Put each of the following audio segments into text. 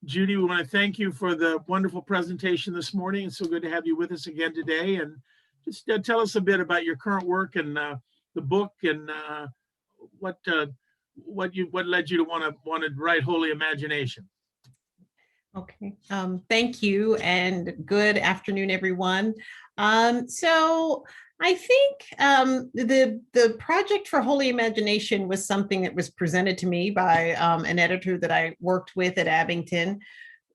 Judy, we want to thank you for the wonderful presentation this morning. It's so good to have you with us again today. And just tell us a bit about your current work and the book, and what led you to want to write Holy Imagination. Okay, thank you, and good afternoon, everyone. So I think the project for Holy Imagination was something that was presented to me by an editor that I worked with at Abington,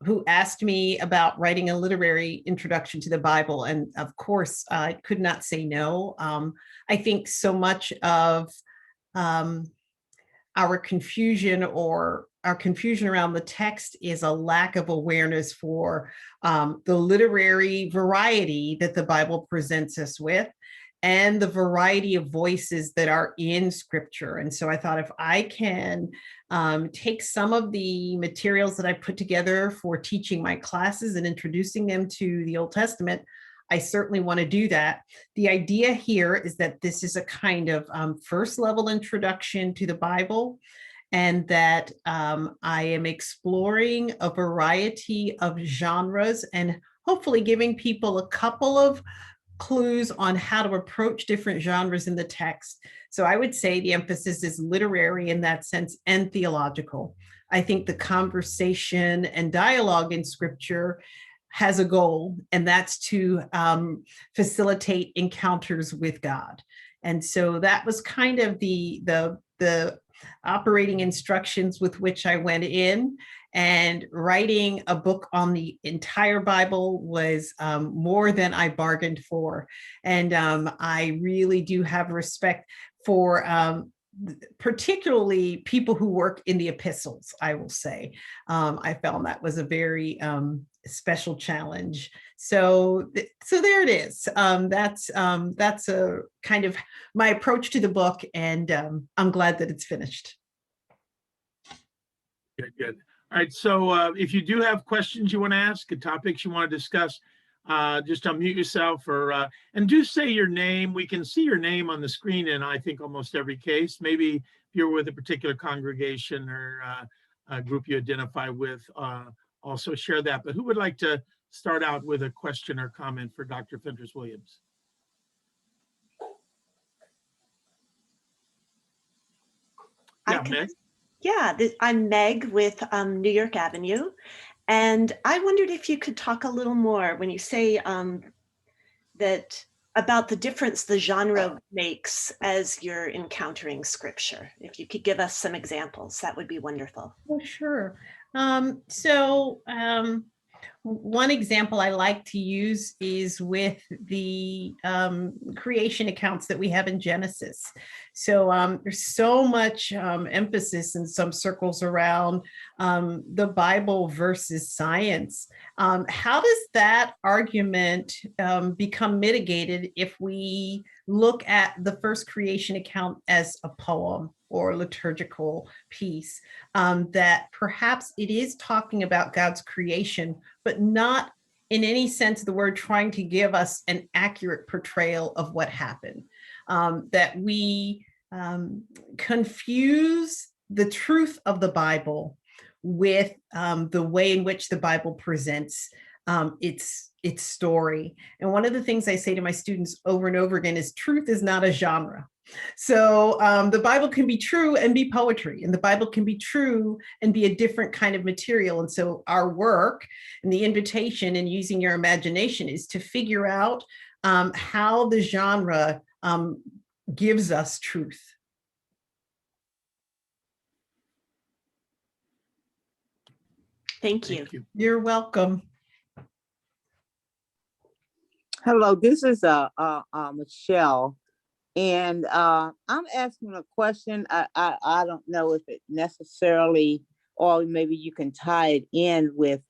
who asked me about writing a literary introduction to the Bible. And of course, I could not say no. I think so much of our confusion around the text is a lack of awareness for the literary variety that the Bible presents us with, and the variety of voices that are in Scripture. And so I thought, if I can take some of the materials that I put together for teaching my classes and introducing them to the Old Testament, I certainly want to do that. The idea here is that this is a kind of first level introduction to the Bible, and that I am exploring a variety of genres and hopefully giving people a couple of clues on how to approach different genres in the text. So I would say the emphasis is literary in that sense, and theological. I think the conversation and dialogue in Scripture has a goal, and that's to facilitate encounters with God. And so that was kind of the operating instructions with which I went in. And writing a book on the entire Bible was more than I bargained for. And I really do have respect for particularly people who work in the epistles, I will say. I found that was a very special challenge. So there it is. That's a kind of my approach to the book, and I'm glad that it's finished. Good. All right, so if you do have questions you want to ask, topics you want to discuss, just unmute yourself, or and do say your name. We can see your name on the screen in, I think, almost every case. Maybe if you're with a particular congregation or a group you identify with, also share that. But who would like to start out with a question or comment for Dr. Fentress Williams? Yeah, Meg. Yeah, I'm Meg with New York Avenue. And I wondered if you could talk a little more when you say that about the difference the genre makes as you're encountering Scripture. If you could give us some examples, that would be wonderful. Oh, sure. One example I like to use is with the creation accounts that we have in Genesis. So there's so much emphasis in some circles around the Bible versus science. How does that argument become mitigated if we look at the first creation account as a poem or liturgical piece, that perhaps it is talking about God's creation, but not in any sense of the word trying to give us an accurate portrayal of what happened, that we confuse the truth of the Bible with the way in which the Bible presents its story. And one of the things I say to my students over and over again is truth is not a genre. So the Bible can be true and be poetry, and the Bible can be true and be a different kind of material. And so our work and the invitation in using your imagination is to figure out how the genre gives us truth. Thank you. You're welcome. Hello, this is Michelle, and I'm asking a question. I don't know if it necessarily, or maybe you can tie it in with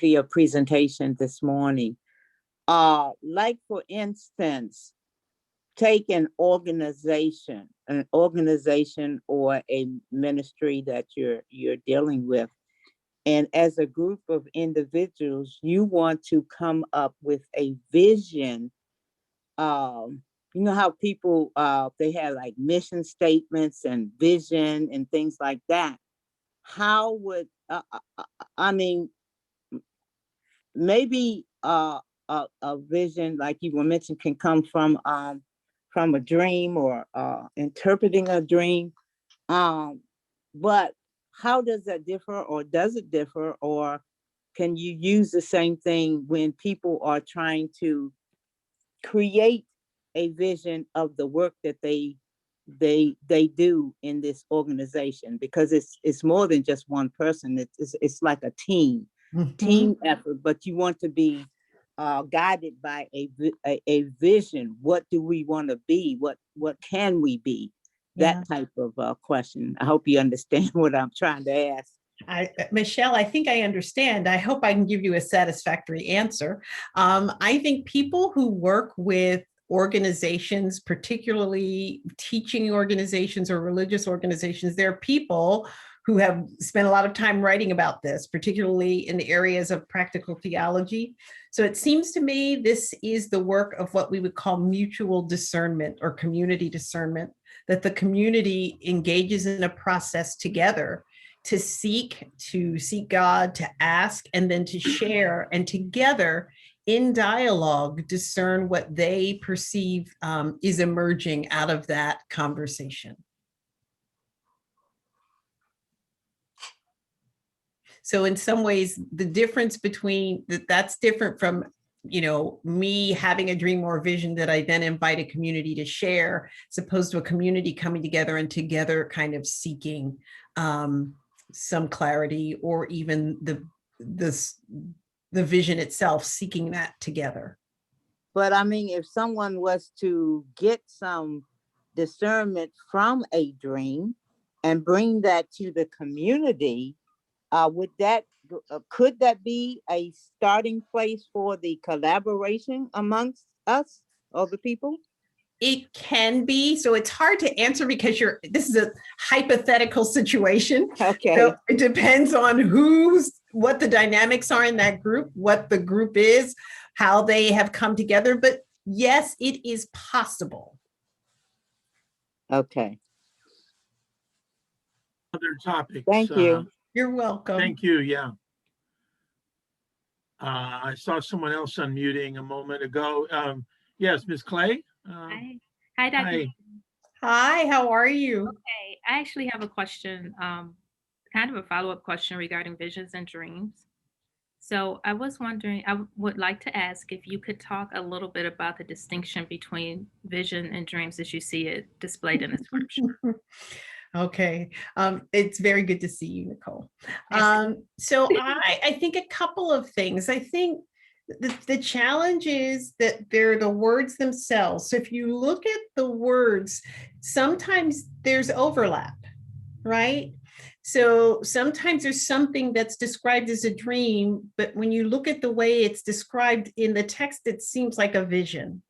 your presentation this morning. Like, for instance, take an organization or a ministry that you're dealing with. And as a group of individuals, you want to come up with a vision. You know how people, they have like mission statements and vision and things like that. how would, I mean, maybe a vision like you were mentioned can come from a dream or interpreting a dream. But how does that differ, or does it differ, or can you use the same thing when people are trying to create a vision of the work that they do in this organization? Because it's more than just one person. It's like a team effort, but you want to be guided by a vision. What do we want to be? What can we be? That type of question. I hope you understand what I'm trying to ask. Michelle, I think I understand. I hope I can give you a satisfactory answer. I think people who work with organizations, particularly teaching organizations or religious organizations, they're people who have spent a lot of time writing about this, particularly in the areas of practical theology. So it seems to me this is the work of what we would call mutual discernment or community discernment, that the community engages in a process together to seek God, to ask, and then to share, and together in dialogue discern what they perceive is emerging out of that conversation. So in some ways, the difference between that's different from, me having a dream or a vision that I then invite a community to share, as opposed to a community coming together and together kind of seeking some clarity, or even the vision itself, seeking that together. But I mean, if someone was to get some discernment from a dream and bring that to the community, could that be a starting place for the collaboration amongst us, or the people? It can be. So it's hard to answer because this is a hypothetical situation. Okay. So it depends on what the dynamics are in that group, what the group is, how they have come together. But yes, it is possible. Okay. Other topics. Thank you. You're welcome. Thank you. Yeah. I saw someone else unmuting a moment ago. Yes, Ms. Clay. Hi, Dr. Hi. Hi, how are you? Okay, I actually have a question, kind of a follow-up question regarding visions and dreams. So I was wondering, I would like to ask if you could talk a little bit about the distinction between vision and dreams as you see it displayed in the scripture. Okay. It's very good to see you, Nicole. So I think a couple of things. I think the challenge is that they're the words themselves. So if you look at the words, sometimes there's overlap, right? So sometimes there's something that's described as a dream, but when you look at the way it's described in the text, it seems like a vision.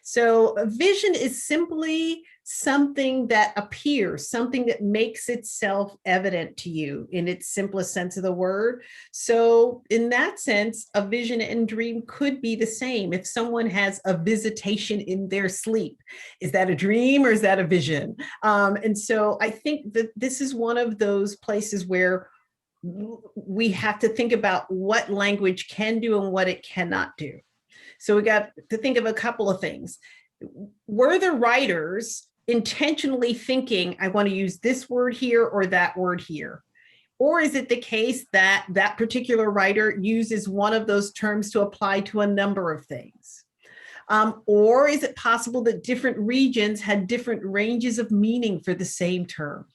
So a vision is simply something that appears, something that makes itself evident to you in its simplest sense of the word. So in that sense, a vision and dream could be the same. If someone has a visitation in their sleep, is that a dream or is that a vision? And so I think that this is one of those places where we have to think about what language can do and what it cannot do. So we got to think of a couple of things. Were the writers intentionally thinking, I want to use this word here or that word here? Or is it the case that that particular writer uses one of those terms to apply to a number of things? Or is it possible that different regions had different ranges of meaning for the same term?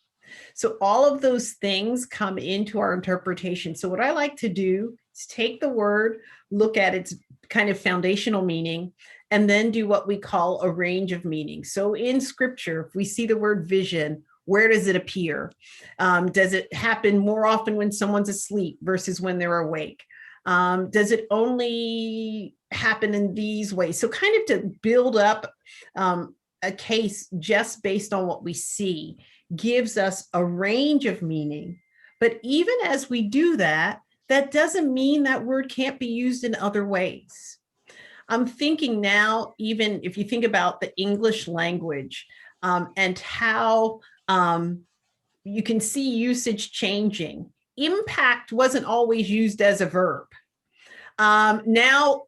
So all of those things come into our interpretation. So what I like to do is take the word, look at its kind of foundational meaning, and then do what we call a range of meaning. So in scripture, if we see the word vision, where does it appear? Does it happen more often when someone's asleep versus when they're awake? Does it only happen in these ways? So kind of to build up a case just based on what we see gives us a range of meaning. But even as we do that, that doesn't mean that word can't be used in other ways. I'm thinking now, even if you think about the English language and how you can see usage changing. Impact wasn't always used as a verb. Now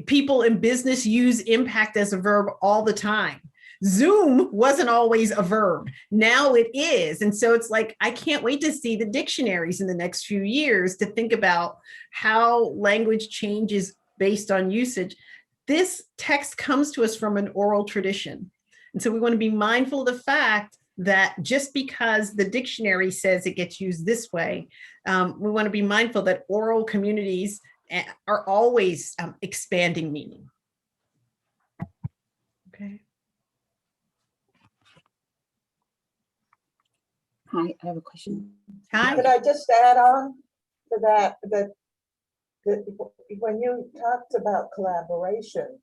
people in business use impact as a verb all the time. Zoom wasn't always a verb. Now it is. And so it's like, I can't wait to see the dictionaries in the next few years to think about how language changes based on usage. This text comes to us from an oral tradition. And so we want to be mindful of the fact that just because the dictionary says it gets used this way, we want to be mindful that oral communities are always expanding meaning. Okay. Hi, I have a question. Hi. Could I just add on to that, that when you talked about collaboration,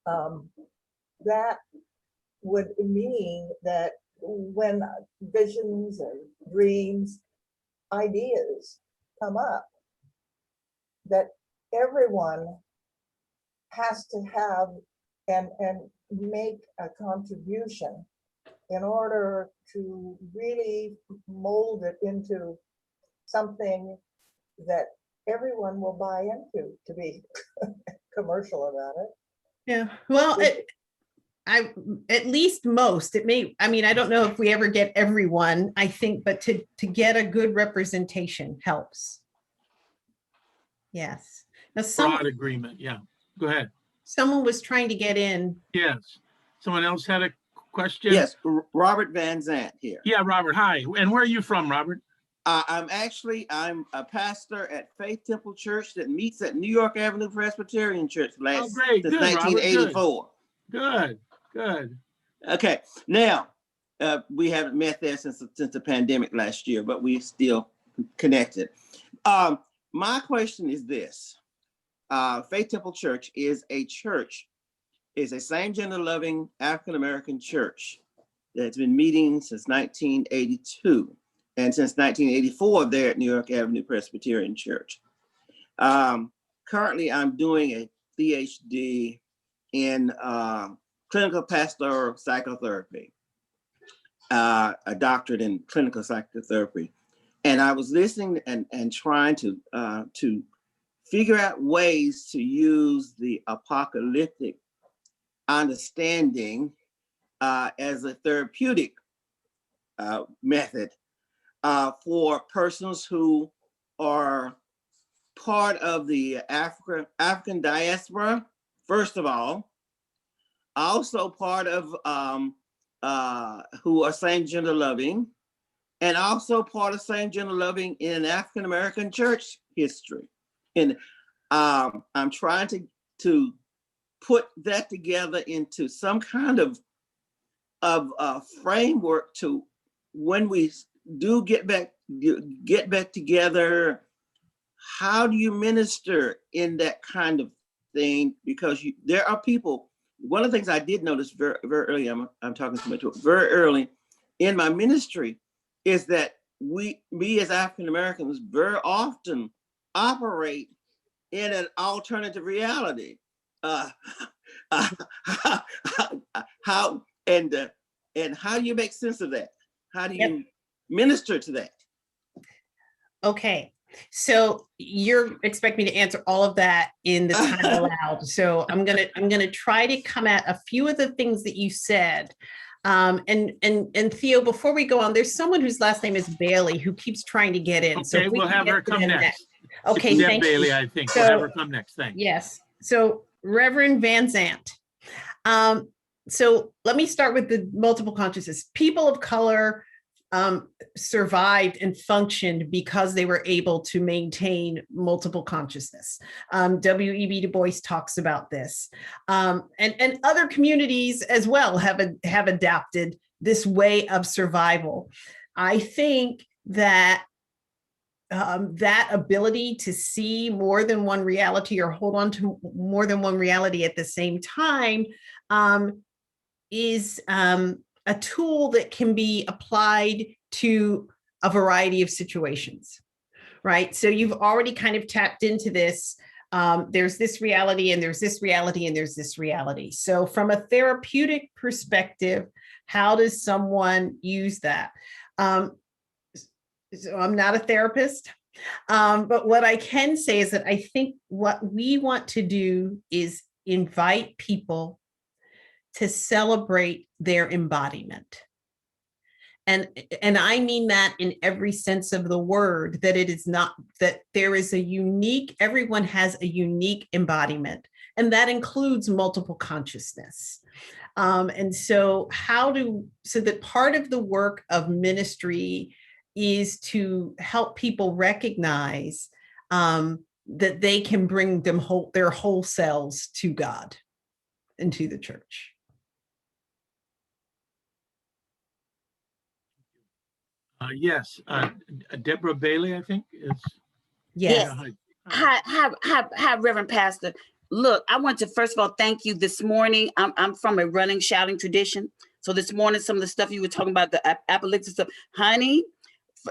that would mean that when visions and dreams, ideas come up, that everyone has to have and make a contribution in order to really mold it into something that everyone will buy into, to be commercial about it. Yeah, well, at least most. It may, I mean, I don't know if we ever get everyone, I think, but to get a good representation helps. Yes. Now, Broad agreement. Yeah. Go ahead. someone was trying to get in. Yes. Someone else had a question? Yes, Robert Van Zant here. Yeah, Robert. Hi. And where are you from, Robert? I'm a pastor at Faith Temple Church that meets at New York Avenue Presbyterian Church Oh, great. since Good, Robert. 1984. Good. Good. Okay, now we haven't met there since the pandemic last year, but we still connected. My question is this: Faith Temple Church is a same-gender loving African American church that's been meeting since 1982. And since 1984, there at New York Avenue Presbyterian Church. Currently, I'm doing a PhD in clinical pastoral psychotherapy, a doctorate in clinical psychotherapy. And I was listening and trying to figure out ways to use the apocalyptic understanding as a therapeutic method for persons who are part of the African diaspora, first of all, also part of who are same gender loving, and also part of same gender loving in African American church history. And I'm trying to put that together into some kind of framework to when we do get back together, how do you minister in that kind of thing? Because there are people. One of the things I did notice very, very early, I'm talking too much, very early in my ministry, is that we as African Americans very often operate in an alternative reality. How do you make sense of that? How do you minister to that? Okay, so you're expecting me to answer all of that in the time allowed. So I'm gonna try to come at a few of the things that you said. And Theo, before we go on, there's someone whose last name is Bailey who keeps trying to get in. Okay, So we'll have her come next. Okay, Deb thank Bailey, you. I think. So, we'll have her come next. Thanks. Yes. So Reverend Van Zant. So let me start with the multiple consciousness. People of color survived and functioned because they were able to maintain multiple consciousness. W.E.B. Du Bois talks about this. And other communities as well have adapted this way of survival. I think that that ability to see more than one reality or hold on to more than one reality at the same time is a tool that can be applied to a variety of situations, right? So you've already kind of tapped into this. There's this reality and there's this reality and there's this reality. So from a therapeutic perspective, how does someone use that? So I'm not a therapist. But what I can say is that I think what we want to do is invite people to celebrate their embodiment. And I mean that in every sense of the word, that it is not, that there is a unique, everyone has a unique embodiment, and that includes multiple consciousness. And so so that part of the work of ministry is to help people recognize that they can bring their whole selves to God and to the church. Yes, Deborah Bailey, I think is. Yes. Hi, Reverend Pastor. Look, I want to first of all thank you this morning. I'm from a running, shouting tradition. So this morning, some of the stuff you were talking about, the apocalyptic stuff, honey,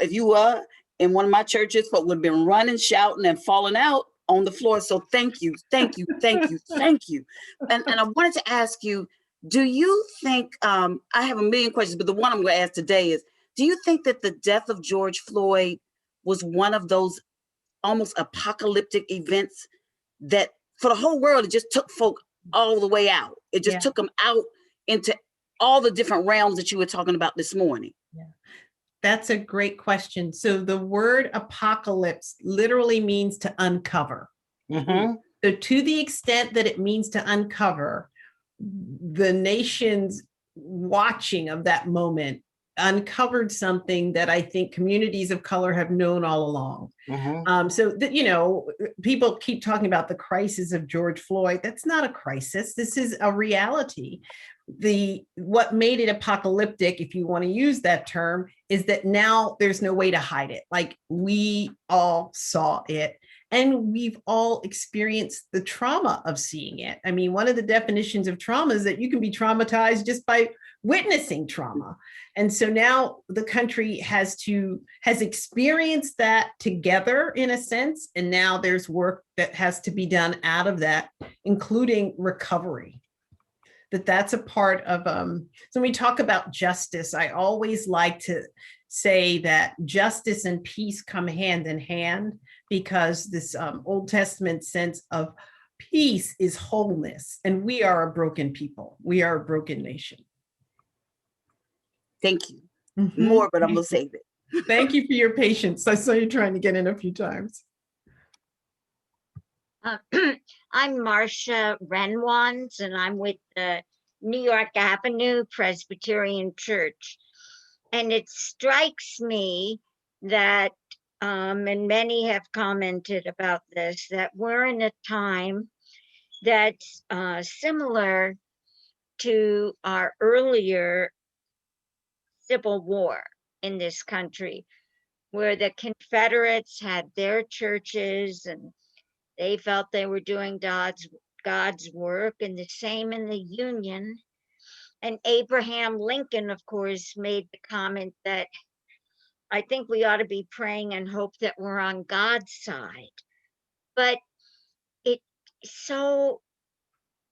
if you were in one of my churches, folk would have been running, shouting, and falling out on the floor. So thank you, thank you, thank you, thank you. And I wanted to ask you, do you think, I have a million questions, but the one I'm going to ask today is, do you think that the death of George Floyd was one of those almost apocalyptic events that for the whole world, it just took folk all the way out? It just took them out into all the different realms that you were talking about this morning. Yeah. That's a great question. So the word apocalypse literally means to uncover. Mm-hmm. So to the extent that it means to uncover, the nation's watching of that moment uncovered something that I think communities of color have known all along. Mm-hmm. So that, people keep talking about the crisis of George Floyd. That's not a crisis. This is a reality. What made it apocalyptic, if you want to use that term, is that now there's no way to hide it. Like, we all saw it, and we've all experienced the trauma of seeing it. I mean, one of the definitions of trauma is that you can be traumatized just by witnessing trauma. And so now the country has experienced that together in a sense. And now there's work that has to be done out of that, including recovery. That's a part of, so when we talk about justice, I always like to say that justice and peace come hand in hand, because this Old Testament sense of peace is wholeness. And we are a broken people. We are a broken nation. Thank you. Mm-hmm. More, but I'm going to save it. Thank you for your patience. I saw you trying to get in a few times. I'm Marcia Renwans, and I'm with the New York Avenue Presbyterian Church. And it strikes me that, and many have commented about this, that we're in a time that's similar to our earlier Civil War in this country, where the Confederates had their churches and they felt they were doing God's work, and the same in the Union. And Abraham Lincoln, of course, made the comment that I think we ought to be praying and hope that we're on God's side. But so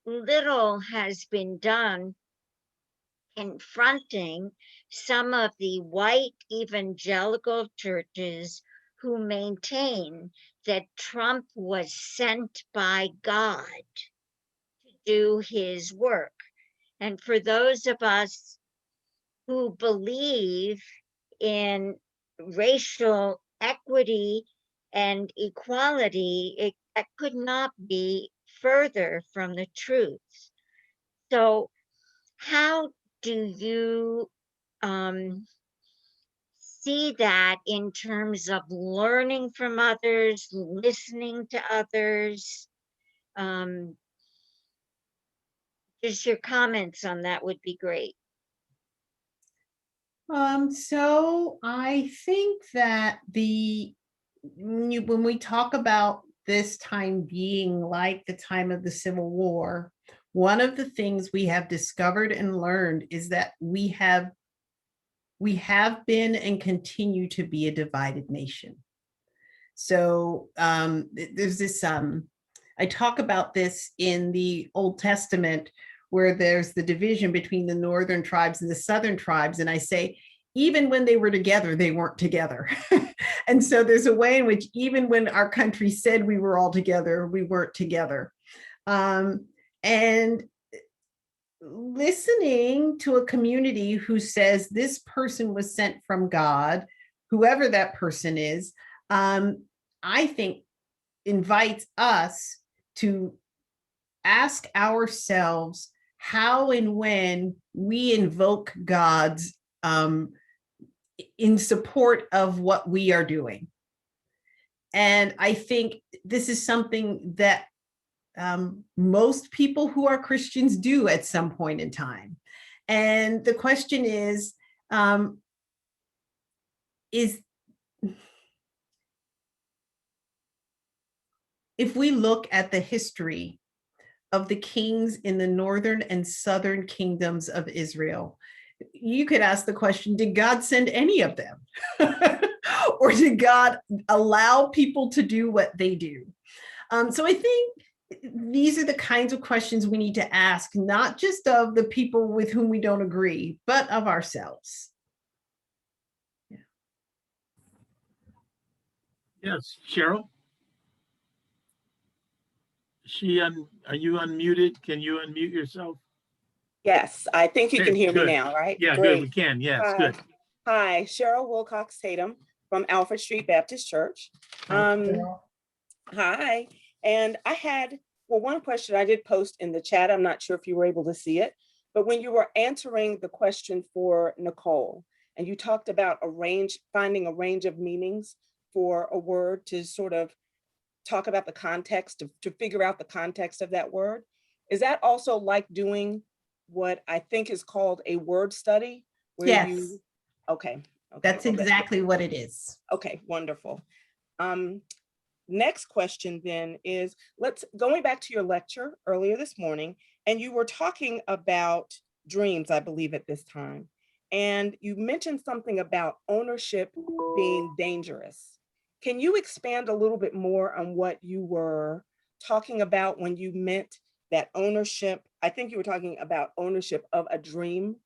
little has been done confronting some of the white evangelical churches who maintain that Trump was sent by God to do his work. And for those of us who believe in racial equity and equality, it could not be further from the truth. So how do you see that in terms of learning from others, listening to others? Just your comments on that would be great. So I think that when we talk about this time being like the time of the Civil War, one of the things we have discovered and learned is that we have been and continue to be a divided nation. So there's this, I talk about this in the Old Testament, where there's the division between the northern tribes and the southern tribes. And I say, even when they were together, they weren't together. And so there's a way in which even when our country said we were all together, we weren't together. And listening to a community who says this person was sent from God, whoever that person is, I think invites us to ask ourselves how and when we invoke God's in support of what we are doing. And I think this is something that most people who are Christians do at some point in time. And the question is if we look at the history of the kings in the northern and southern kingdoms of Israel, you could ask the question, did God send any of them? Or did God allow people to do what they do? So I think these are the kinds of questions we need to ask, not just of the people with whom we don't agree, but of ourselves. Yeah. Yes, Cheryl? Are you unmuted? Can you unmute yourself? Yes, I think you Okay, can hear good. me now, right? Yeah, Great. good, we can, yes, Hi. good. Hi, Cheryl Wilcox Tatum from Alfred Street Baptist Church. Hi, and I had, well, one question I did post in the chat. I'm not sure if you were able to see it, but when you were answering the question for Nicole, and you talked about finding a range of meanings for a word to sort of talk about the context, to figure out the context of that word. Is that also like doing what I think is called a word study? Where Yes. Okay. That's well, exactly what it is. Okay, wonderful. Next question then is, going back to your lecture earlier this morning, and you were talking about dreams, I believe at this time, and you mentioned something about ownership being dangerous. Can you expand a little bit more on what you were talking about when you meant that ownership? I think you were talking about ownership of a dream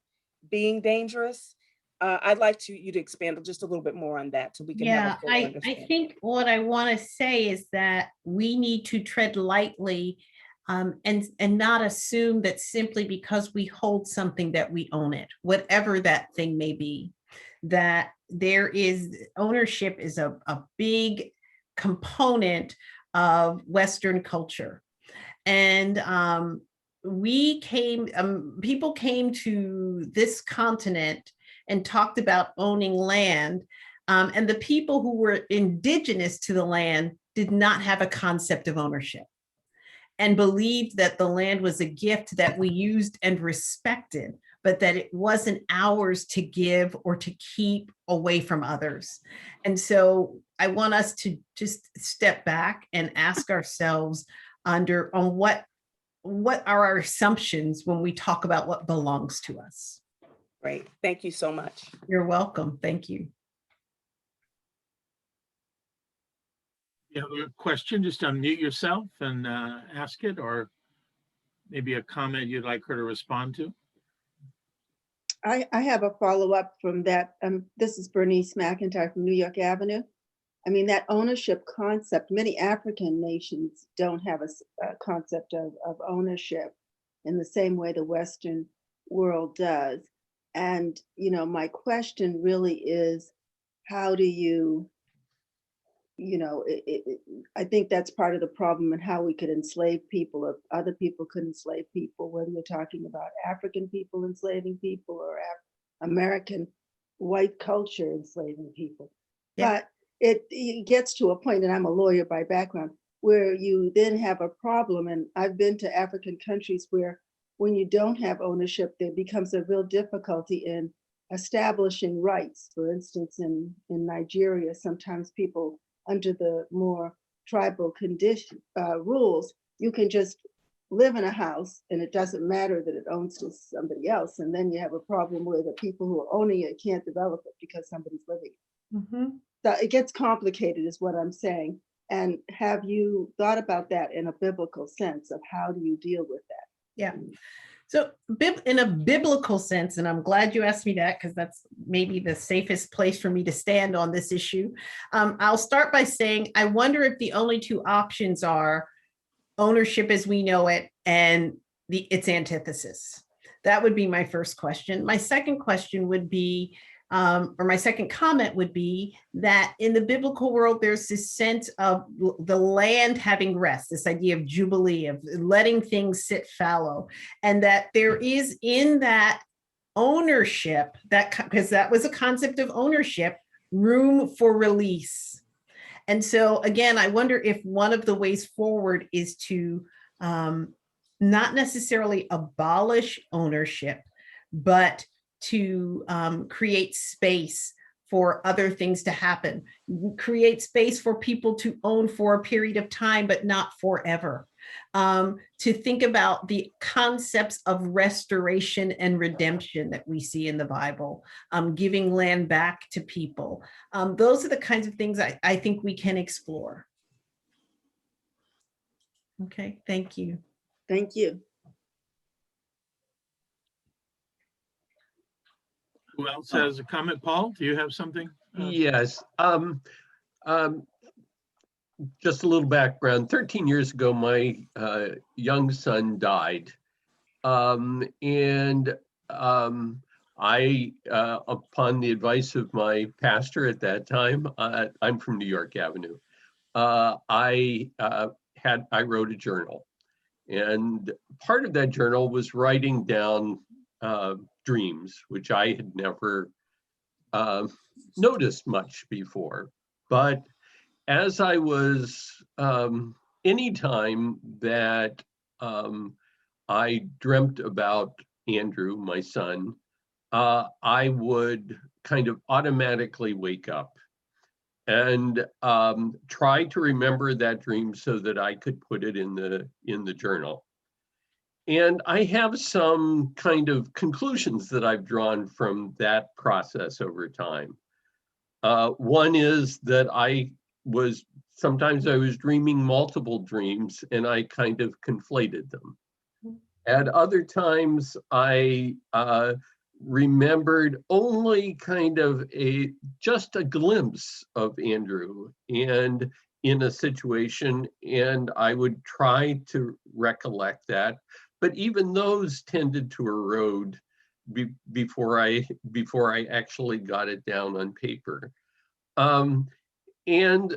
being dangerous. I'd like you to expand just a little bit more on that so we can have a full understanding. I think what I want to say is that we need to tread lightly and not assume that simply because we hold something that we own it, whatever that thing may be. That ownership is a big component of Western culture. And people came to this continent and talked about owning land. And the people who were indigenous to the land did not have a concept of ownership and believed that the land was a gift that we used and respected, but that it wasn't ours to give or to keep away from others. And so I want us to just step back and ask ourselves on what are our assumptions when we talk about what belongs to us. Great, thank you so much. You're welcome, thank you. You have a question, just unmute yourself and ask it, or maybe a comment you'd like her to respond to. I have a follow-up from that. This is Bernice McIntyre from New York Avenue. I mean, that ownership concept, many African nations don't have a concept of ownership in the same way the Western world does. And, you know, my question really is, how do you, I think that's part of the problem and how we could enslave people if other people could enslave people, whether you're talking about African people enslaving people or American white culture enslaving people. Yeah. But it gets to a point, and I'm a lawyer by background, where you then have a problem. And I've been to African countries where when you don't have ownership, there becomes a real difficulty in establishing rights. For instance, in Nigeria, sometimes people under the more tribal condition rules, you can just live in a house and it doesn't matter that it owns to somebody else. And then you have a problem where the people who are owning it can't develop it because somebody's living it. Mm-hmm. So it gets complicated is what I'm saying. And have you thought about that in a biblical sense of how do you deal with that? Yeah. So in a biblical sense, and I'm glad you asked me that because that's maybe the safest place for me to stand on this issue. I'll start by saying, I wonder if the only two options are ownership as we know it and its antithesis. That would be my first question. My second question would be, or my second comment would be that in the biblical world, there's this sense of the land having rest, this idea of jubilee, of letting things sit fallow, and that there is in that ownership, that because that was a concept of ownership, room for release. And so again, I wonder if one of the ways forward is to not necessarily abolish ownership, but to create space for other things to happen, create space for people to own for a period of time, but not forever. To think about the concepts of restoration and redemption that we see in the Bible, giving land back to people. Those are the kinds of things I think we can explore. Okay, thank you. Thank you. Who else has a comment? Paul, do you have something? Yes. Just a little background. 13 years ago, my young son died. I, upon the advice of my pastor at that time, I'm from New York Avenue, I wrote a journal. And part of that journal was writing down dreams, which I had never noticed much before. But as I was, anytime that I dreamt about Andrew, my son, I would kind of automatically wake up and try to remember that dream so that I could put it in the journal. And I have some kind of conclusions that I've drawn from that process over time. One is that sometimes I was dreaming multiple dreams and I kind of conflated them. At other times, I remembered only kind of just a glimpse of Andrew and in a situation, and I would try to recollect that. But even those tended to erode before I actually got it down on paper. And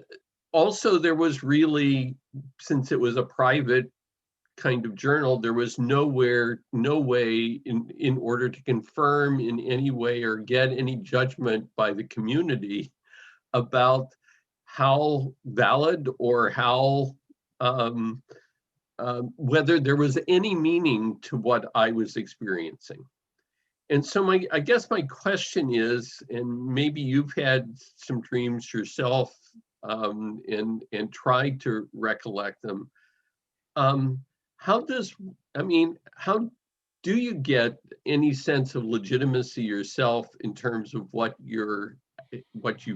also there was really, since it was a private kind of journal, there was no way in order to confirm in any way or get any judgment by the community about how valid or how whether there was any meaning to what I was experiencing. And so I guess my question is, and maybe you've had some dreams yourself and tried to recollect them. How do you get any sense of legitimacy yourself in terms of what you've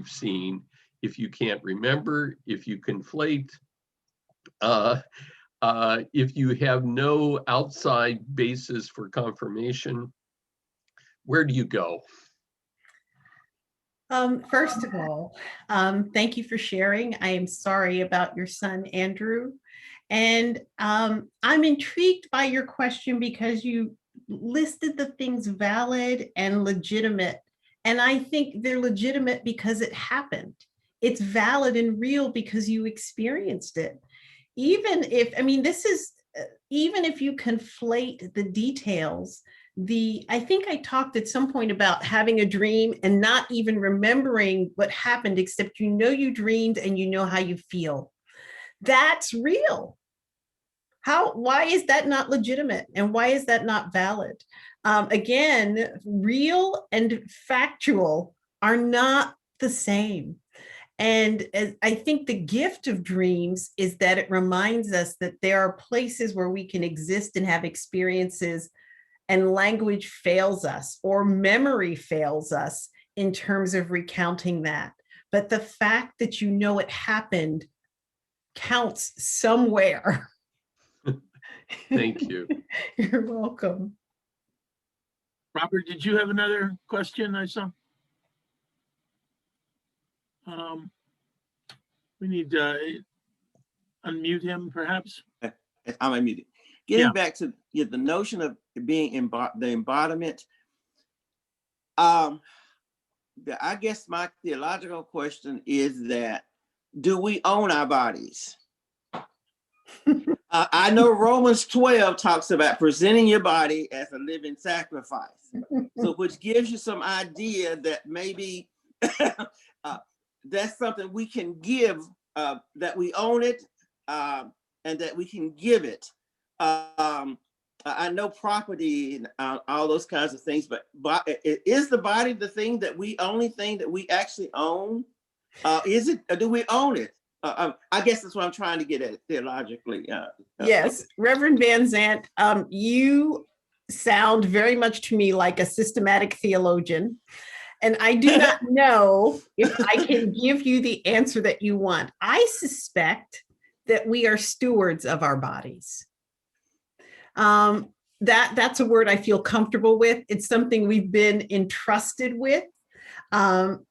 seen, if you can't remember, if you conflate, if you have no outside basis for confirmation? Where do you go? First of all, thank you for sharing. I am sorry about your son, Andrew. And I'm intrigued by your question because you listed the things valid and legitimate. And I think they're legitimate because it happened. It's valid and real because you experienced it. Even if you conflate the details, I think I talked at some point about having a dream and not even remembering what happened, except you dreamed and you know how you feel. That's real. Why is that not legitimate? And why is that not valid? Again, real and factual are not the same. And I think the gift of dreams is that it reminds us that there are places where we can exist and have experiences, and language fails us or memory fails us in terms of recounting that. But the fact that it happened counts somewhere. Thank you. You're welcome. Robert, did you have another question I saw? We need to unmute him perhaps. I'm unmuted. Getting back to the notion of being the embodiment. I guess my theological question is that, do we own our bodies? I know Romans 12 talks about presenting your body as a living sacrifice. So which gives you some idea that maybe that's something we can give, that we own it, and that we can give it. I know property and all those kinds of things, but is the body the thing that only thing that we actually own? Is it, or do we own it? I guess that's what I'm trying to get at theologically. Yes, Reverend Van Zant, you sound very much to me like a systematic theologian. And I do not know if I can give you the answer that you want. I suspect that we are stewards of our bodies. That's a word I feel comfortable with. It's something we've been entrusted with. But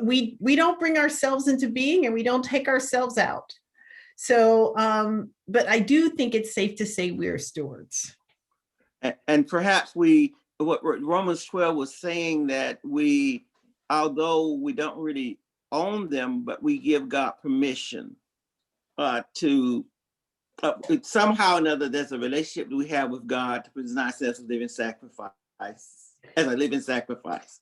we don't bring ourselves into being, and we don't take ourselves out. So, but I do think it's safe to say we're stewards. And perhaps what Romans 12 was saying, that although we don't really own them, but we give God permission to somehow or another, there's a relationship that we have with God to present ourselves as a living sacrifice.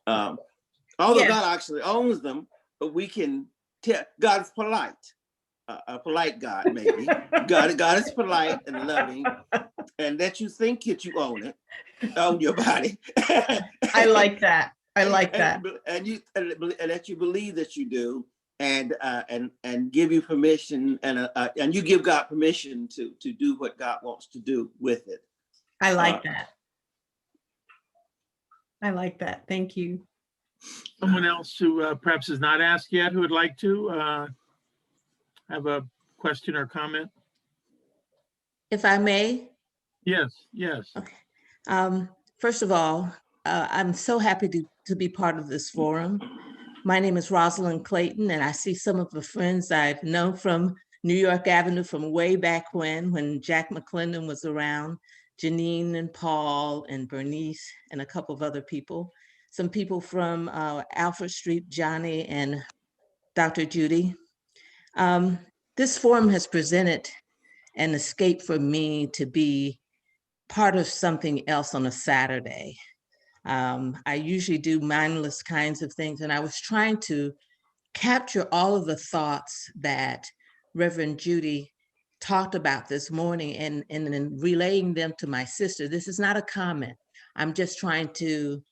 Although God actually owns them, but we can tell God is polite. A polite God, maybe. God is polite and loving, and that you think that you own your body. I like that. I like that. And that you believe that you do, and give you permission, and you give God permission to do what God wants to do with it. I like that. I like that. Thank you. Someone else who perhaps has not asked yet, who would like to have a question or comment? If I may? Yes, yes. Okay. First of all, I'm so happy to be part of this forum. My name is Rosalind Clayton, and I see some of the friends I've known from New York Avenue from way back when Jack McClendon was around, Janine and Paul and Bernice and a couple of other people. Some people from Alfred Street, Johnny and Dr. Judy. This forum has presented an escape for me to be part of something else on a Saturday. I usually do mindless kinds of things, and I was trying to capture all of the thoughts that Reverend Judy talked about this morning and then relaying them to my sister. This is not a comment. I'm just trying to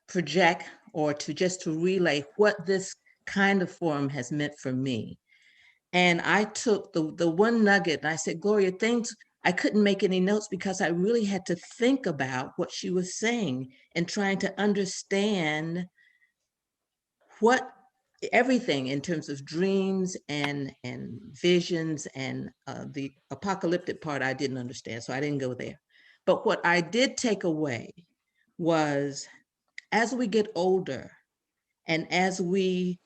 project or to relay what this kind of forum has meant for me. And I took the one nugget and I said, Gloria, I couldn't make any notes because I really had to think about what she was saying and trying to understand everything in terms of dreams and visions, and the apocalyptic part I didn't understand, so I didn't go there. But what I did take away was, as we get older and as we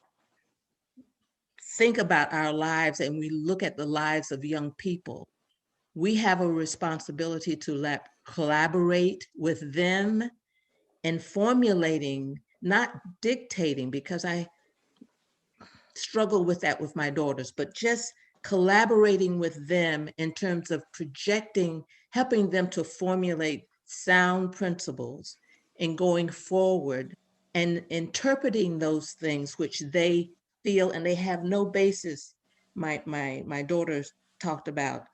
think about our lives and we look at the lives of young people, we have a responsibility to collaborate with them in formulating, not dictating, because I struggle with that with my daughters, but just collaborating with them in terms of projecting, helping them to formulate sound principles and going forward and interpreting those things which they feel and they have no basis. My daughters talked about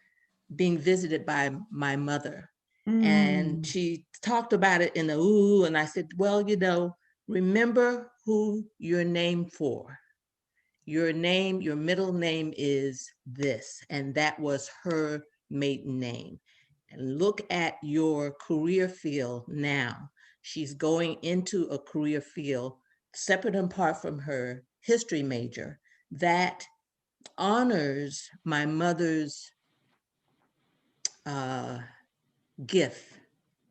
being visited by my mother. And she talked about it in a ooh, and I said, well, remember who you're named for. Your name, your middle name is this, and that was her maiden name. And look at your career field now. She's going into a career field separate and apart from her history major that honors my mother's gift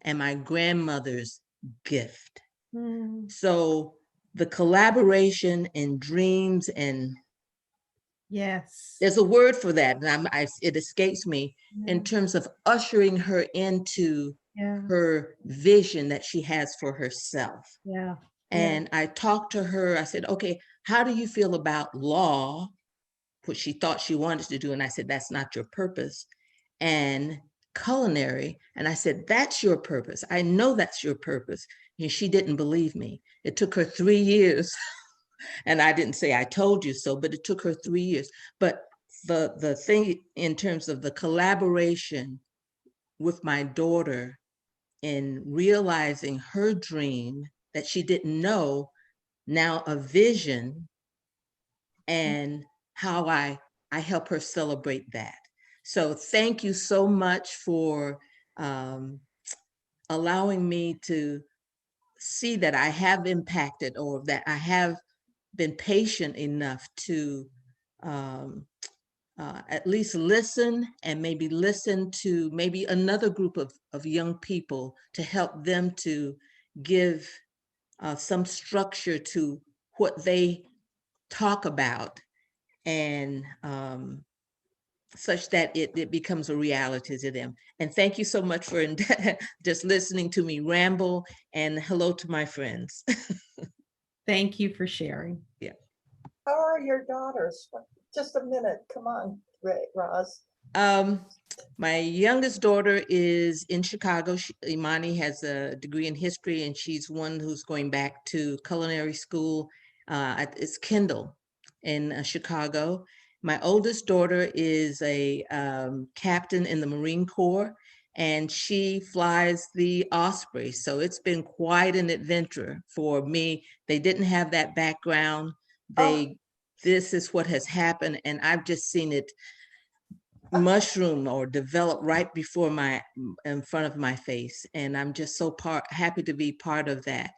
and my grandmother's gift. Mm, So the collaboration and dreams, and yes. there's a word for that, and it escapes me, Yeah. in terms of ushering her into Yeah. her vision that she has for herself. Yeah. And I talked to her, I said, okay, how do you feel about law, which she thought she wanted to do? And I said, that's not your purpose. And culinary. And I said, that's your purpose. I know that's your purpose. And she didn't believe me. It took her 3 years. And I didn't say I told you so, but it took her 3 years. But the thing in terms of the collaboration with my daughter in realizing her dream that she didn't know, now a vision, and how I help her celebrate that. So thank you so much for allowing me to see that I have impacted, or that I have been patient enough to at least listen, and maybe listen to maybe another group of young people, to help them to give some structure to what they talk about, and such that it becomes a reality to them. And thank you so much for just listening to me ramble, and hello to my friends. Thank you for sharing. Yeah. How are your daughters? Just a minute, come on, Roz. My youngest daughter is in Chicago. Imani has a degree in history, and she's one who's going back to culinary school. It's Kendall in Chicago. My oldest daughter is a captain in the Marine Corps, and she flies the Osprey. So it's been quite an adventure for me. They didn't have that background. This is what has happened, and I've just seen it mushroom or develop right before in front of my face. And I'm just so happy to be part of that.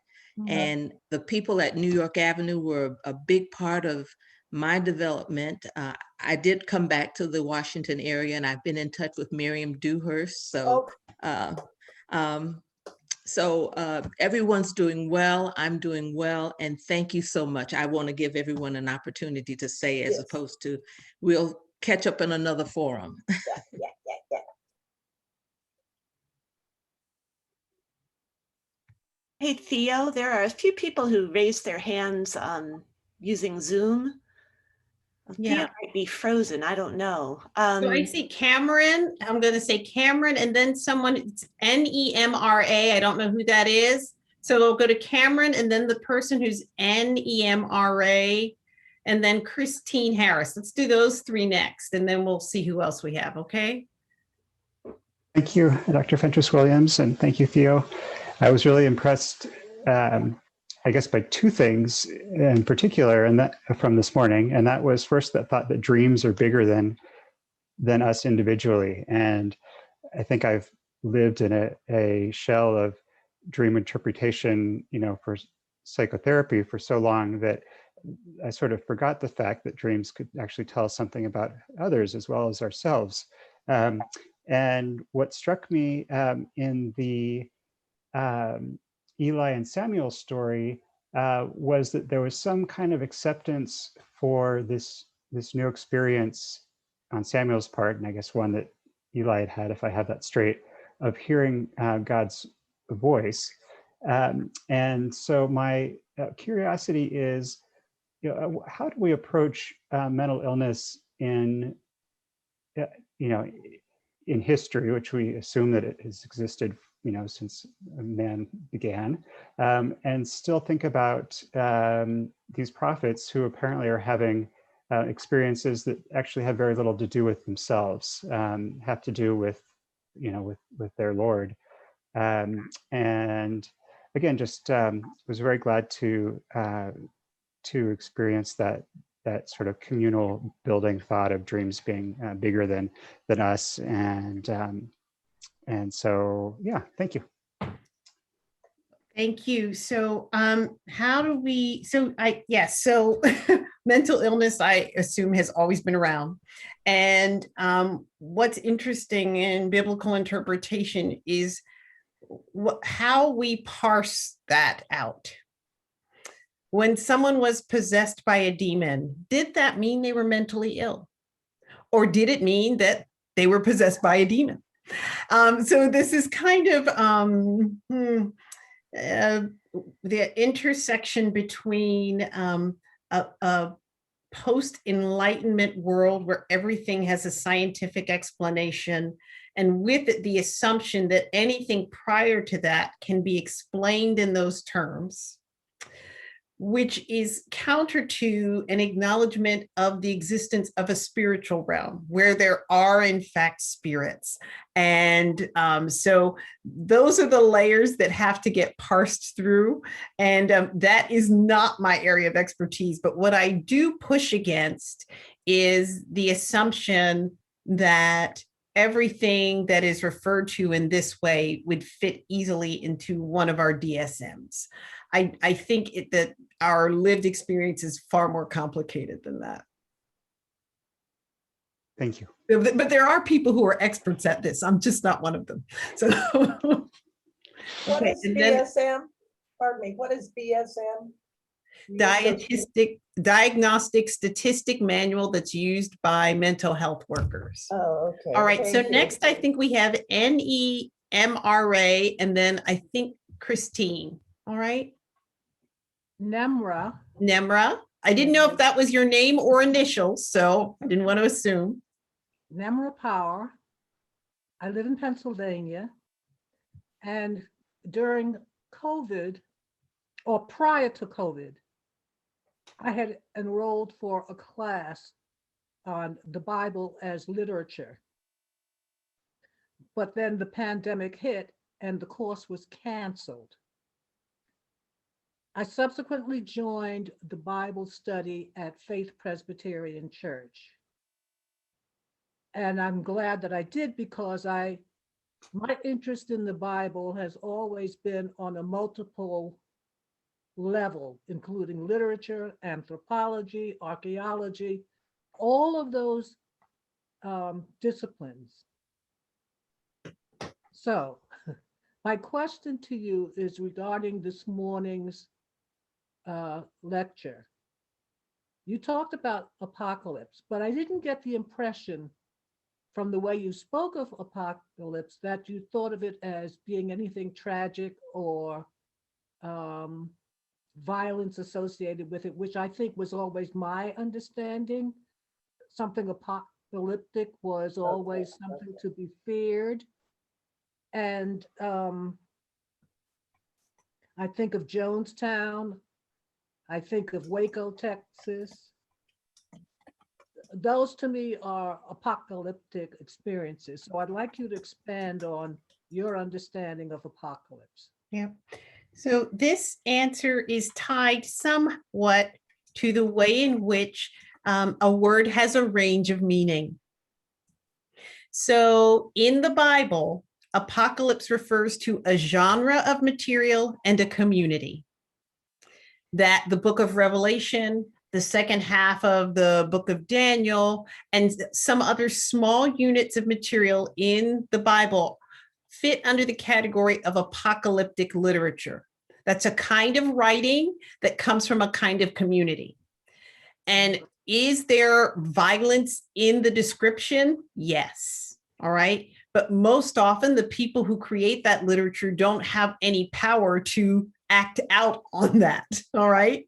And the people at New York Avenue were a big part of my development. I did come back to the Washington area, and I've been in touch with Miriam Dewhurst. So everyone's doing well. I'm doing well. And thank you so much. I want to give everyone an opportunity to say, as opposed to, we'll catch up in another forum. Yeah. Hey, Theo, there are a few people who raised their hands using Zoom. Yeah. Theo might be frozen. I don't know. So I see Cameron. I'm going to say Cameron, and then someone, it's NEMRA. I don't know who that is. So we'll go to Cameron, and then the person who's NEMRA, and then Christine Harris. Let's do those three next, and then we'll see who else we have, okay? Thank you, Dr. Fentress Williams, and thank you, Theo. I was really impressed, I guess, by two things in particular, and that from this morning. And that was first, that thought that dreams are bigger than us individually. And I think I've lived in a shell of dream interpretation, for psychotherapy for so long that I sort of forgot the fact that dreams could actually tell us something about others as well as ourselves. And what struck me in the Eli and Samuel story was that there was some kind of acceptance for this new experience on Samuel's part, and I guess one that Eli had, if I have that straight, of hearing God's voice. And so my curiosity is, how do we approach mental illness in history, which we assume that it has existed, since man began, and still think about these prophets who apparently are having experiences that actually have very little to do with themselves, have to do with, with their Lord. And again, just was very glad to experience that sort of communal building thought of dreams being bigger than us. And so, yeah, thank you. Thank you. So how do we, so mental illness, I assume, has always been around. And what's interesting in biblical interpretation is how we parse that out. When someone was possessed by a demon, did that mean they were mentally ill? Or did it mean that they were possessed by a demon? So this is kind of the intersection between a post-enlightenment world where everything has a scientific explanation, and with it, the assumption that anything prior to that can be explained in those terms, which is counter to an acknowledgement of the existence of a spiritual realm where there are, in fact, spirits. And so those are the layers that have to get parsed through. And that is not my area of expertise. But what I do push against is the assumption that everything that is referred to in this way would fit easily into one of our DSMs. I think that our lived experience is far more complicated than that. Thank you. But there are people who are experts at this. I'm just not one of them. So, What okay, is and then BSM? Pardon me, what is BSM? Diagnostic Statistic Manual that's used by mental health workers. Oh, okay. All right, so Thank you. next I think we have NEMRA, and then I think Christine. All right. Nemra. Nemra. I didn't know if that was your name or initials, so I didn't want to assume. Nemra Power. I live in Pennsylvania. And during COVID, or prior to COVID, I had enrolled for a class on the Bible as literature. But then the pandemic hit and the course was canceled. I subsequently joined the Bible study at Faith Presbyterian Church. And I'm glad that I did, because my interest in the Bible has always been on a multiple level, including literature, anthropology, archaeology, all of those disciplines. So my question to you is regarding this morning's lecture. You talked about apocalypse, but I didn't get the impression from the way you spoke of apocalypse that you thought of it as being anything tragic or violence associated with it, which I think was always my understanding. Something apocalyptic was always something to be feared. And I think of Jonestown. I think of Waco, Texas. Those to me are apocalyptic experiences. So I'd like you to expand on your understanding of apocalypse. Yeah. So this answer is tied somewhat to the way in which a word has a range of meaning. So in the Bible, apocalypse refers to a genre of material and a community. That the book of Revelation, the second half of the book of Daniel, and some other small units of material in the Bible fit under the category of apocalyptic literature. That's a kind of writing that comes from a kind of community. And is there violence in the description? Yes. All right. But most often the people who create that literature don't have any power to act out on that. All right.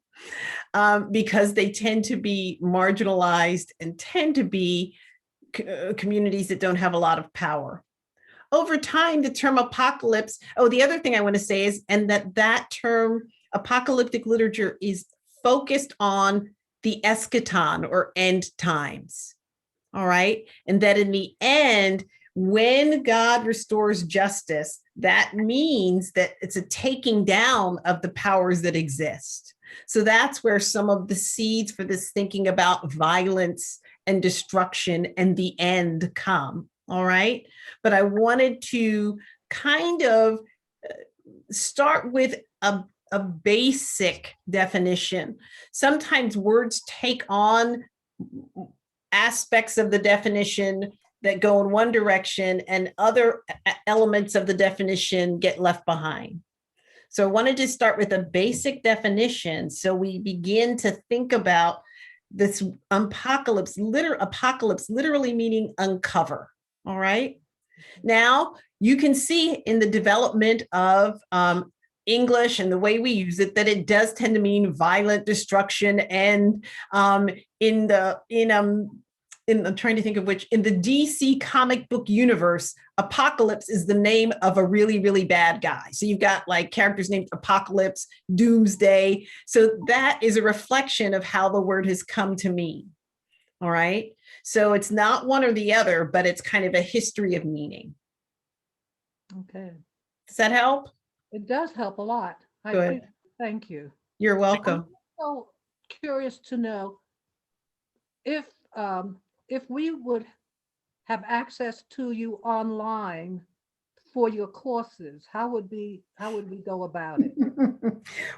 Because they tend to be marginalized and tend to be communities that don't have a lot of power. Over time, the term apocalypse, the other thing I want to say is, and that term apocalyptic literature is focused on the eschaton or end times. All right. And that in the end, when God restores justice, that means that it's a taking down of the powers that exist. So that's where some of the seeds for this thinking about violence and destruction and the end come. All right. But I wanted to kind of start with a a basic definition. Sometimes words take on aspects of the definition that go in one direction and other elements of the definition get left behind. So I wanted to start with a basic definition so we begin to think about this apocalypse literally meaning uncover. All right. Now you can see in the development of English and the way we use it that it does tend to mean violent destruction. And I'm trying to think of which, in the DC comic book universe, Apocalypse is the name of a really, really bad guy. So you've got like characters named Apocalypse, Doomsday. So that is a reflection of how the word has come to mean. All right. So it's not one or the other, but it's kind of a history of meaning. Okay. Does that help? It does help a lot. Good. Thank you. You're welcome. I'm so curious to know if we would have access to you online for your courses, how would we go about it?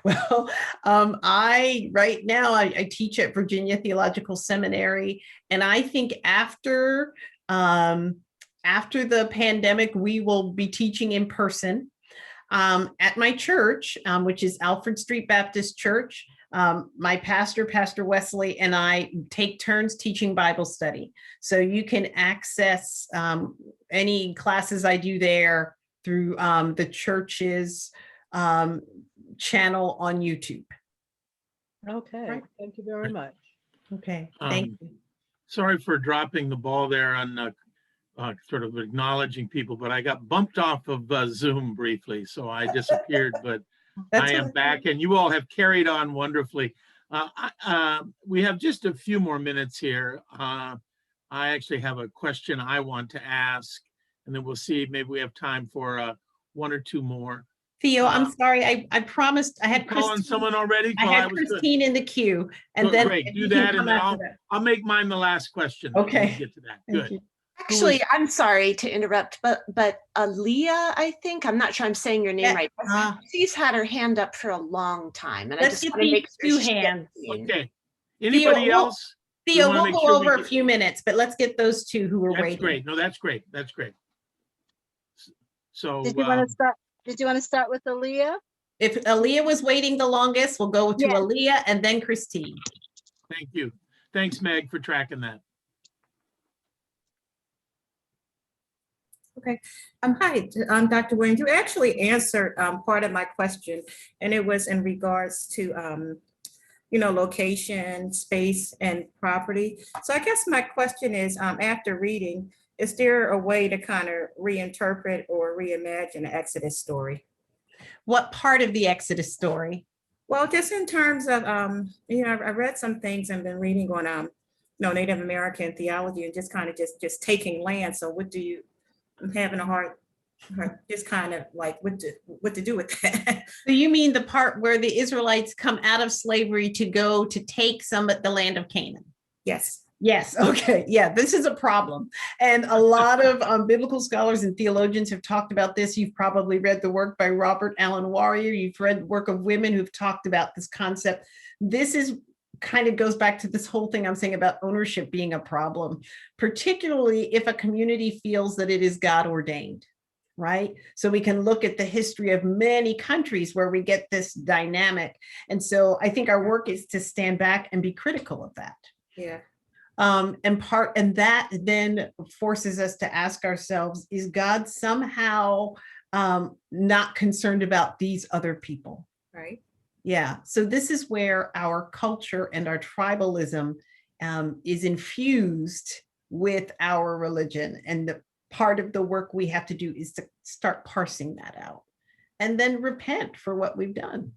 Well, right now I teach at Virginia Theological Seminary, and I think after the pandemic, we will be teaching in person at my church, which is Alfred Street Baptist Church. My pastor, Pastor Wesley, and I take turns teaching Bible study. So you can access any classes I do there through the church's channel on YouTube. Okay, Right. thank you very much. Okay, thank you. Sorry for dropping the ball there on sort of acknowledging people, but I got bumped off of Zoom briefly, so I disappeared, but I am back, and you all have carried on wonderfully. We have just a few more minutes here. I actually have a question I want to ask, and then we'll see, maybe we have time for one or two more. Theo, I'm sorry, I promised I had Calling someone already? I had Christine in the queue, and Good, then great. Do that, and then I'll make mine the last question. Okay. When we get to that. Good. Actually, I'm sorry to interrupt, but Aaliyah, I think, I'm not sure I'm saying your name right. She's had her hand up for a long time, and I just want to make sure two she gets hands. in. Okay. Anybody else? Theo, we'll go over a few minutes, but let's get those two who are waiting. That's great. No, that's great. That's great. So did you want to start? Did you want to start with Aaliyah? If Aaliyah was waiting the longest, we'll go to Aaliyah and then Christine. Thank you. Thanks, Meg, for tracking that. Okay. Hi, I'm Dr. Williams. You actually answered part of my question, and it was in regards to, location, space, and property. So I guess my question is, after reading, is there a way to kind of reinterpret or reimagine the Exodus story? What part of the Exodus story? Well, just in terms of, I read some things and been reading on, Native American theology and just kind of just taking land. So I'm having a hard just kind of like what to do with that. So you mean the part where the Israelites come out of slavery to go to take some of the land of Canaan? Yes. Yes. Okay. Yeah, this is a problem. And a lot of biblical scholars and theologians have talked about this. You've probably read the work by Robert Allen Warrior. You've read the work of women who've talked about this concept. This is kind of goes back to this whole thing I'm saying about ownership being a problem, particularly if a community feels that it is God ordained, right? So we can look at the history of many countries where we get this dynamic. And so I think our work is to stand back and be critical of that. Yeah. And that then forces us to ask ourselves, is God somehow not concerned about these other people? Right. Yeah. So this is where our culture and our tribalism is infused with our religion. And the part of the work we have to do is to start parsing that out and then repent for what we've done.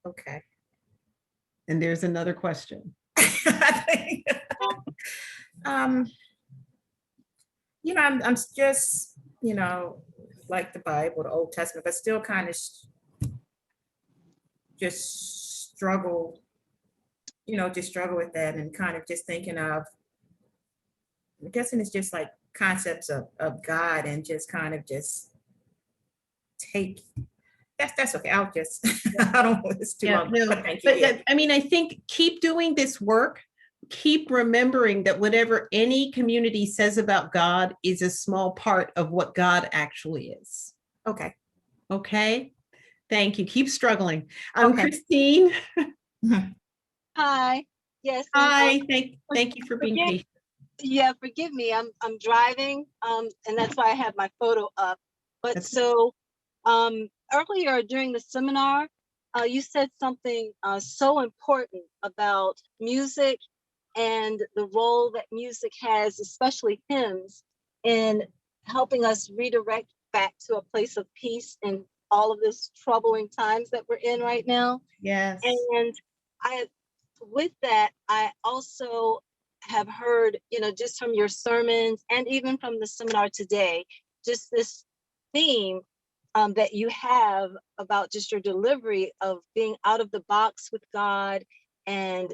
Okay. And there's another question. I'm just, like the Bible, the Old Testament, but still kind of just struggle with that and kind of just thinking of, I'm guessing it's just like concepts of God and just kind of just take That's okay. I'll just, I don't want this too Yeah, long. no, But thank you. but I mean, I think keep doing this work. Keep remembering that whatever any community says about God is a small part of what God actually is. Okay. Okay. Thank you. Keep struggling. I'm Okay. Christine. Hi. Yes. and, Hi. Thank you for being forgive- patient. Yeah, forgive me. I'm driving, and that's why I have my photo up. But That's- so, earlier during the seminar, you said something so important about music and the role that music has, especially hymns, in helping us redirect back to a place of peace in all of this troubling times that we're in right now. Yes. And with that, I also have heard, just from your sermons and even from the seminar today, just this theme that you have about just your delivery of being out of the box with God and,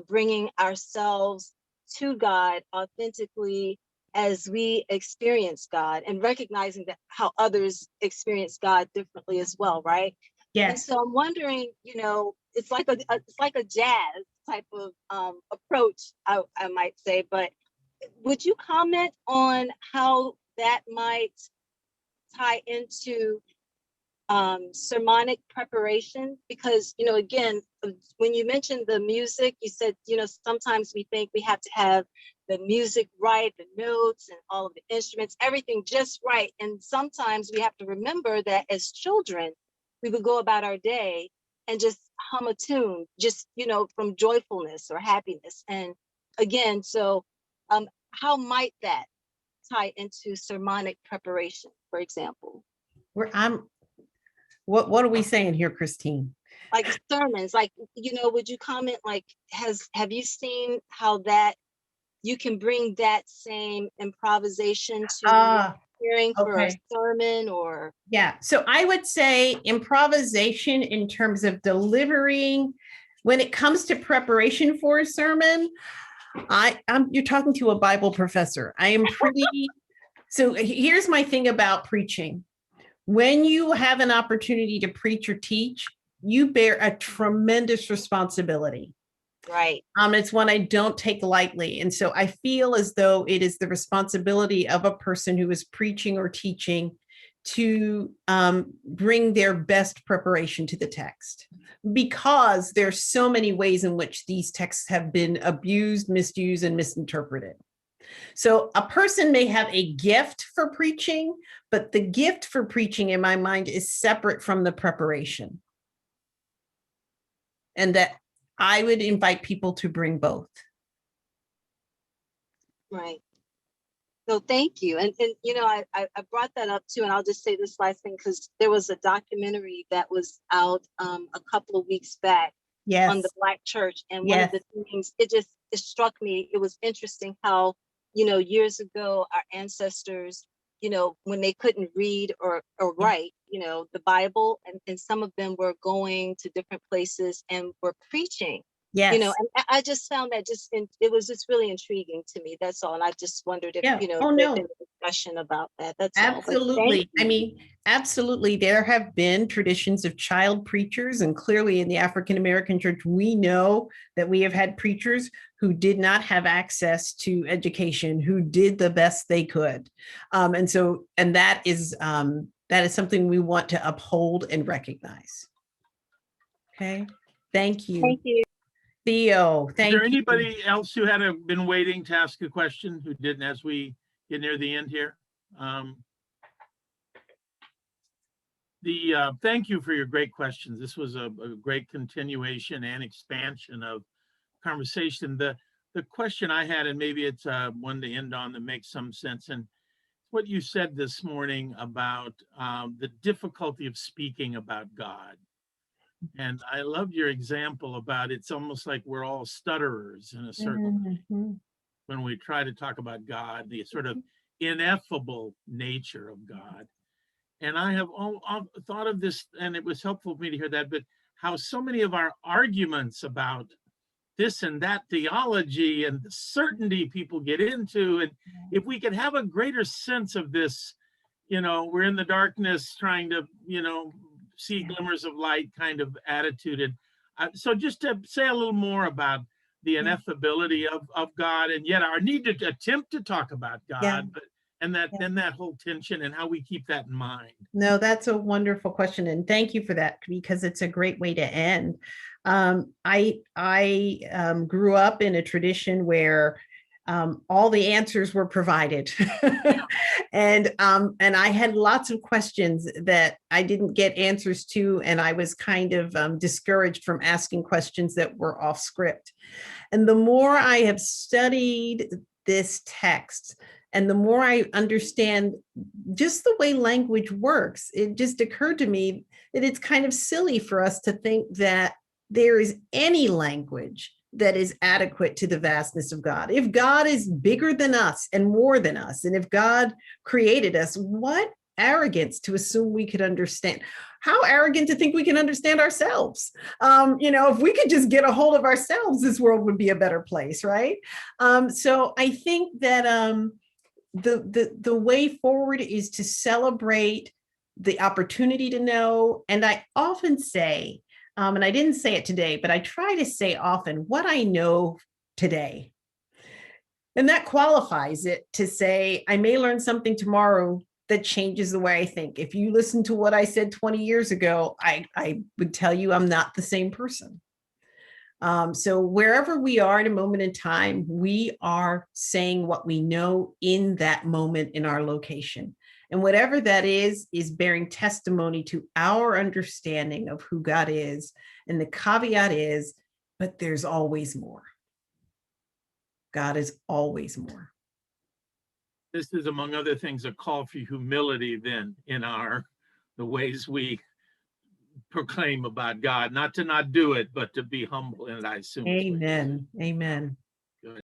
bringing ourselves to God authentically as we experience God and recognizing that how others experience God differently as well, right? And Yes. so I'm wondering, it's like a jazz type of approach, I might say, but would you comment on how that might tie into sermonic preparation? Because, again, when you mentioned the music, you said, sometimes we think we have to have the music right, the notes and all of the instruments, everything just right. And sometimes we have to remember that as children, we would go about our day and just hum a tune, just, from joyfulness or happiness. And again, so how might that tie into sermonic preparation, for example? What are we saying here, Christine? Like sermons, like, would you comment, like, have you seen how that you can bring that same improvisation to hearing for a sermon or? Yeah, so I would say improvisation in terms of delivering, when it comes to preparation for a sermon, you're talking to a Bible professor. I am pretty, so here's my thing about preaching. When you have an opportunity to preach or teach, you bear a tremendous responsibility. Right. It's one I don't take lightly. And so I feel as though it is the responsibility of a person who is preaching or teaching to bring their best preparation to the text, because there's so many ways in which these texts have been abused, misused, and misinterpreted. So a person may have a gift for preaching, but the gift for preaching in my mind is separate from the preparation. And that I would invite people to bring both. Right. So thank you. And I brought that up too, and I'll just say this last thing, because there was a documentary that was out a couple of weeks back on the Black church. And one of the things, it struck me, it was interesting how, years ago, our ancestors, when they couldn't read or write, the Bible, and some of them were going to different places and were preaching. Yes. And I just found that it was just really intriguing to me. That's all. And I just wondered if, there's been a discussion about that. That's absolutely. I mean, absolutely. There have been traditions of child preachers, and clearly in the African American church, we know that we have had preachers who did not have access to education, who did the best they could. And that is something we want to uphold and recognize. Okay. Thank you. Thank you. Theo, thank you. Is there anybody else who had been waiting to ask a question who didn't, as we get near the end here? Thank you for your great questions. This was a great continuation and expansion of conversation. The question I had, and maybe it's one to end on that makes some sense, and what you said this morning about the difficulty of speaking about God. And I loved your example about it's almost like we're all stutterers in a certain way when we try to talk about God, the sort of ineffable nature of God. And I have thought of this, and it was helpful for me to hear that, but how so many of our arguments about this and that theology and the certainty people get into, and if we could have a greater sense of this, we're in the darkness trying to, see glimmers of light kind of attitude. And so just to say a little more about the ineffability of God, and yet our need to attempt to talk about God, Yeah. but and that whole tension and how we keep that in mind. No, that's a wonderful question, and thank you for that, because it's a great way to end. I grew up in a tradition where all the answers were provided, and I had lots of questions that I didn't get answers to, and I was kind of discouraged from asking questions that were off script. And the more I have studied this text, and the more I understand just the way language works, it just occurred to me that it's kind of silly for us to think that there is any language that is adequate to the vastness of God. If God is bigger than us and more than us, and if God created us, what arrogance to assume we could understand. How arrogant to think we can understand ourselves. If we could just get a hold of ourselves, this world would be a better place, right? So I think that the way forward is to celebrate the opportunity to know. And I often say, and I didn't say it today, but I try to say often what I know today. And that qualifies it to say, I may learn something tomorrow that changes the way I think. If you listen to what I said 20 years ago, I would tell you I'm not the same person. So wherever we are at a moment in time, we are saying what we know in that moment in our location. And whatever that is bearing testimony to our understanding of who God is. And the caveat is, but there's always more. God is always more. This is, among other things, a call for humility then in the ways we proclaim about God, not to not do it, but to be humble in it, I assume. Amen. Amen.